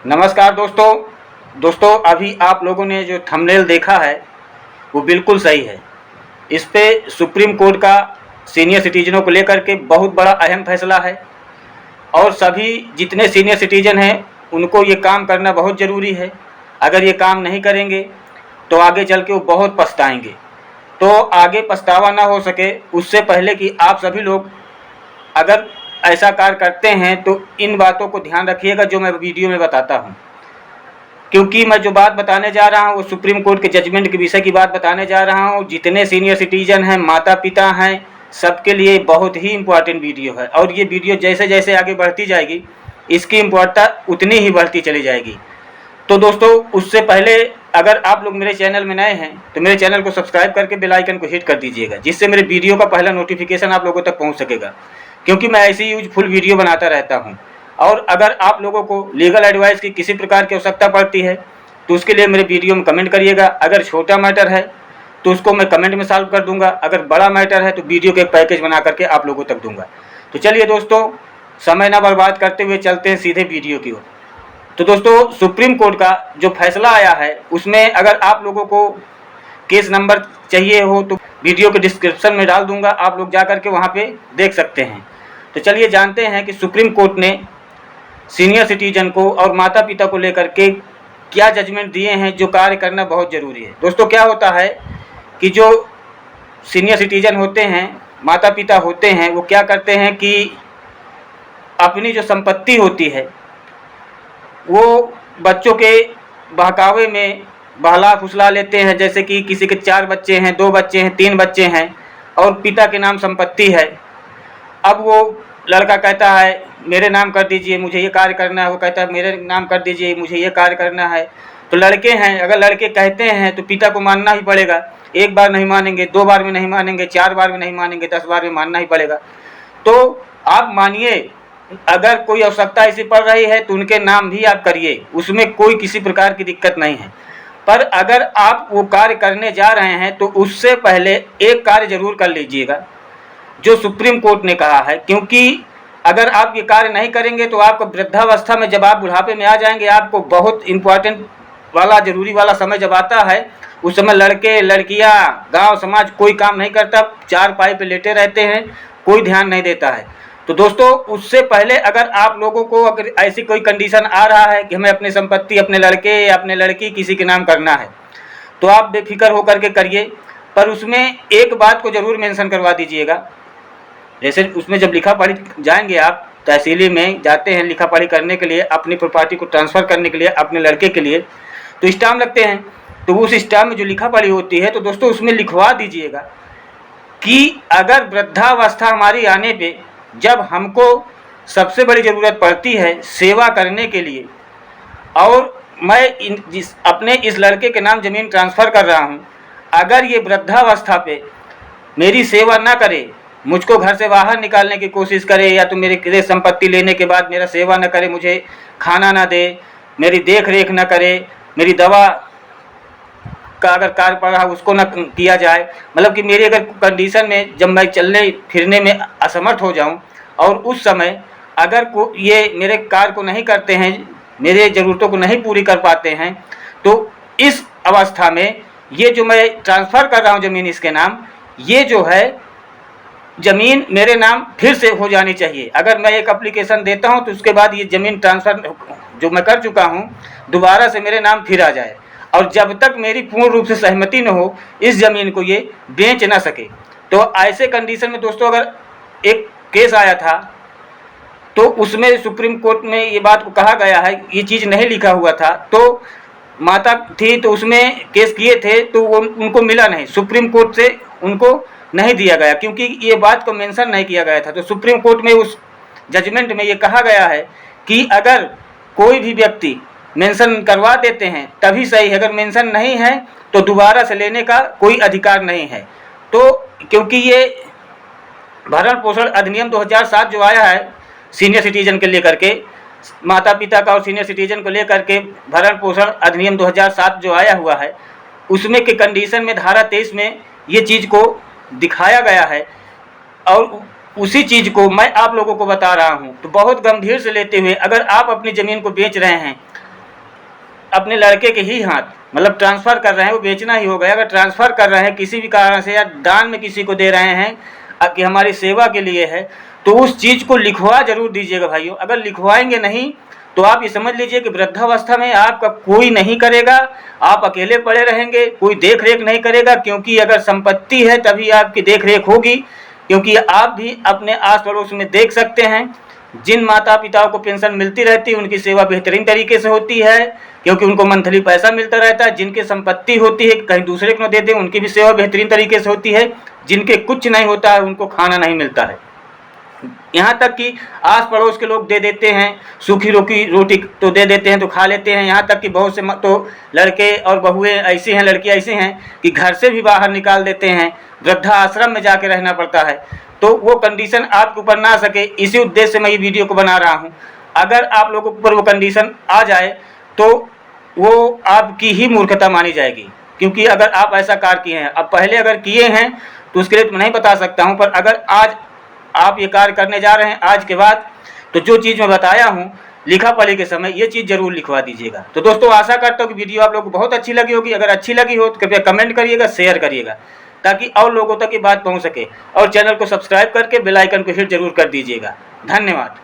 नमस्कार दोस्तों अभी आप लोगों ने जो थंबनेल देखा है वो बिल्कुल सही है। इस पे सुप्रीम कोर्ट का सीनियर सिटीजनों को लेकर के बहुत बड़ा अहम फैसला है और सभी जितने सीनियर सिटीजन हैं उनको ये काम करना बहुत ज़रूरी है। अगर ये काम नहीं करेंगे तो आगे चल के वो बहुत पछताएंगे। तो आगे पछतावा ना हो सके उससे पहले कि आप सभी लोग अगर ऐसा कार्य करते हैं तो इन बातों को ध्यान रखिएगा जो मैं वीडियो में बताता हूं, क्योंकि मैं जो बात बताने जा रहा हूं वो सुप्रीम कोर्ट के जजमेंट के विषय की बात बताने जा रहा हूं। जितने सीनियर सिटीजन हैं, माता पिता हैं, सबके लिए बहुत ही इम्पोर्टेंट वीडियो है और ये वीडियो जैसे जैसे आगे बढ़ती जाएगी इसकी इम्पोर्टेंटा उतनी ही बढ़ती चली जाएगी। तो दोस्तों उससे पहले अगर आप लोग मेरे चैनल में नए हैं तो मेरे चैनल को सब्सक्राइब करके बेल आइकन को हिट कर दीजिएगा, जिससे मेरे वीडियो का पहला नोटिफिकेशन आप लोगों तक पहुंच सकेगा, क्योंकि मैं ऐसी यूजफुल वीडियो बनाता रहता हूं। और अगर आप लोगों को लीगल एडवाइस की किसी प्रकार की आवश्यकता पड़ती है तो उसके लिए मेरे वीडियो में कमेंट करिएगा। अगर छोटा मैटर है तो उसको मैं कमेंट में सॉल्व कर दूंगा, अगर बड़ा मैटर है तो वीडियो के एक पैकेज बना करके आप लोगों तक दूंगा। तो चलिए दोस्तों, समय ना बर्बाद करते हुए चलते हैं सीधे वीडियो की ओर। तो दोस्तों सुप्रीम कोर्ट का जो फैसला आया है उसमें अगर आप लोगों को केस नंबर चाहिए हो तो वीडियो के डिस्क्रिप्शन में डाल दूंगा, आप लोग जा करके वहाँ पे देख सकते हैं। तो चलिए जानते हैं कि सुप्रीम कोर्ट ने सीनियर सिटीजन को और माता पिता को लेकर के क्या जजमेंट दिए हैं जो कार्य करना बहुत ज़रूरी है। दोस्तों क्या होता है कि जो सीनियर सिटीजन होते हैं, माता पिता होते हैं, वो क्या करते हैं कि अपनी जो संपत्ति होती है वो बच्चों के बहकावे में बहला फुसला लेते हैं। जैसे कि किसी के 4 बच्चे हैं, 2 बच्चे हैं, 3 बच्चे हैं और पिता के नाम संपत्ति है। अब वो लड़का कहता है मेरे नाम कर दीजिए, मुझे ये कार्य करना है, वो कहता है मेरे नाम कर दीजिए, मुझे ये कार्य करना है। तो लड़के हैं, अगर लड़के कहते हैं तो पिता को मानना ही पड़ेगा। 1 बार नहीं मानेंगे, 2 बार में नहीं मानेंगे, 4 बार में नहीं मानेंगे, 10 बार में मानना ही पड़ेगा। तो आप मानिए, अगर कोई आवश्यकता ऐसी पड़ रही है तो उनके नाम भी आप करिए, उसमें कोई किसी प्रकार की दिक्कत नहीं है। पर अगर आप वो कार्य करने जा रहे हैं तो उससे पहले एक कार्य जरूर कर लीजिएगा जो सुप्रीम कोर्ट ने कहा है, क्योंकि अगर आप ये कार्य नहीं करेंगे तो आपको वृद्धावस्था में जब आप बुढ़ापे में आ जाएंगे, आपको बहुत इम्पोर्टेंट वाला ज़रूरी वाला समय जब आता है उस समय लड़के लड़कियां, गांव समाज कोई काम नहीं करता, चारपाई पे लेटे रहते हैं, कोई ध्यान नहीं देता है। तो दोस्तों उससे पहले अगर आप लोगों को अगर ऐसी कोई कंडीशन आ रहा है कि हमें अपनी संपत्ति अपने लड़के या अपने लड़की किसी के नाम करना है तो आप बेफिक्र होकर के करिए, पर उसमें एक बात को ज़रूर मेंशन करवा दीजिएगा। जैसे उसमें जब लिखा पढ़ी जाएंगे, आप तहसीली में जाते हैं लिखा पढ़ी करने के लिए, अपनी प्रॉपर्टी को ट्रांसफ़र करने के लिए अपने लड़के के लिए, तो स्टाम्प लगते हैं। तो उस स्टाम्प में जो लिखा पढ़ी होती है तो दोस्तों उसमें लिखवा दीजिएगा कि अगर वृद्धावस्था हमारी आने पे जब हमको सबसे बड़ी ज़रूरत पड़ती है सेवा करने के लिए और मैं अपने इस लड़के के नाम ज़मीन ट्रांसफ़र कर रहा हूँ, अगर ये वृद्धावस्था पे मेरी सेवा ना करे, मुझको घर से बाहर निकालने की कोशिश करे, या तो मेरे संपत्ति लेने के बाद मेरा सेवा न करे, मुझे खाना ना दे, मेरी देख रेख न करे, मेरी दवा का अगर कार्य पड़ रहा उसको न किया जाए, मतलब कि मेरी अगर कंडीशन में जब मैं चलने फिरने में असमर्थ हो जाऊं और उस समय अगर ये मेरे कार्य को नहीं करते हैं, मेरे ज़रूरतों को नहीं पूरी कर पाते हैं, तो इस अवस्था में ये जो मैं ट्रांसफ़र कर रहा हूँ ज़मीन इसके नाम, ये जो है ज़मीन मेरे नाम फिर से हो जानी चाहिए। अगर मैं एक एप्लीकेशन देता हूँ तो उसके बाद ये ज़मीन ट्रांसफ़र जो मैं कर चुका हूँ दोबारा से मेरे नाम फिर आ जाए, और जब तक मेरी पूर्ण रूप से सहमति न हो इस ज़मीन को ये बेच ना सके। तो ऐसे कंडीशन में दोस्तों अगर एक केस आया था तो उसमें सुप्रीम कोर्ट में ये बात को कहा गया है, ये चीज़ नहीं लिखा हुआ था, तो माता थी तो उसमें केस किए थे तो वो उनको मिला नहीं, सुप्रीम कोर्ट से उनको नहीं दिया गया क्योंकि ये बात को मेंशन नहीं किया गया था। तो सुप्रीम कोर्ट में उस जजमेंट में ये कहा गया है कि अगर कोई भी व्यक्ति मेंशन करवा देते हैं तभी सही है, अगर मेंशन नहीं है तो दोबारा से लेने का कोई अधिकार नहीं है। तो क्योंकि ये भरण पोषण अधिनियम 2007 जो आया है सीनियर सिटीजन के लेकर के, माता पिता का और सीनियर सिटीजन को लेकर के भरण पोषण अधिनियम 2007 जो आया हुआ है, उसमें के कंडीशन में धारा 23 में ये चीज़ को दिखाया गया है और उसी चीज़ को मैं आप लोगों को बता रहा हूँ। तो बहुत गंभीर से लेते हुए अगर आप अपनी ज़मीन को बेच रहे हैं अपने लड़के के ही हाथ, मतलब ट्रांसफ़र कर रहे हैं, वो बेचना ही हो गया। अगर ट्रांसफ़र कर रहे हैं किसी भी कारण से या दान में किसी को दे रहे हैं कि हमारी सेवा के लिए है, तो उस चीज़ को लिखवा ज़रूर दीजिएगा भाइयों। अगर लिखवाएंगे नहीं तो आप ये समझ लीजिए कि वृद्धावस्था में आपका कोई नहीं करेगा, आप अकेले पड़े रहेंगे, कोई देख रेख नहीं करेगा। क्योंकि अगर संपत्ति है तभी आपकी देख रेख होगी। क्योंकि आप भी अपने आस पड़ोस में देख सकते हैं, जिन माता पिताओं को पेंशन मिलती रहती है उनकी सेवा बेहतरीन तरीके से होती है, क्योंकि उनको मंथली पैसा मिलता रहता है। जिनके संपत्ति होती है कहीं दूसरे को न दे दें, उनकी भी सेवा बेहतरीन तरीके से होती है। जिनके कुछ नहीं होता है उनको खाना नहीं मिलता है। यहाँ तक कि आस पड़ोस के लोग दे देते हैं, सूखी रोटी तो दे देते हैं तो खा लेते हैं। यहाँ तक कि बहुत से तो लड़के और बहुएं ऐसी हैं, लड़कियाँ ऐसी हैं कि घर से भी बाहर निकाल देते हैं, वृद्धाश्रम में जाके रहना पड़ता है। तो वो कंडीशन आपके ऊपर ना सके, इसी उद्देश्य से मैं ये वीडियो को बना रहा हूँ। अगर आप लोगों के ऊपर वो कंडीशन आ जाए तो वो आपकी ही मूर्खता मानी जाएगी। क्योंकि अगर आप ऐसा कार्य किए हैं, अब पहले अगर किए हैं तो उसके लिए तो मैं नहीं बता सकता हूँ, पर अगर आज आप ये कार्य करने जा रहे हैं आज के बाद, तो जो चीज़ मैं बताया हूँ लिखा पढ़ी के समय, ये चीज़ जरूर लिखवा दीजिएगा। तो दोस्तों आशा करता हूँ कि वीडियो आप लोगों को बहुत अच्छी लगी होगी। अगर अच्छी लगी हो तो कृपया कमेंट करिएगा, शेयर करिएगा, ताकि और लोगों तक ये बात पहुँच सके। और चैनल को सब्सक्राइब करके बेल आइकन को हिट जरूर कर दीजिएगा। धन्यवाद।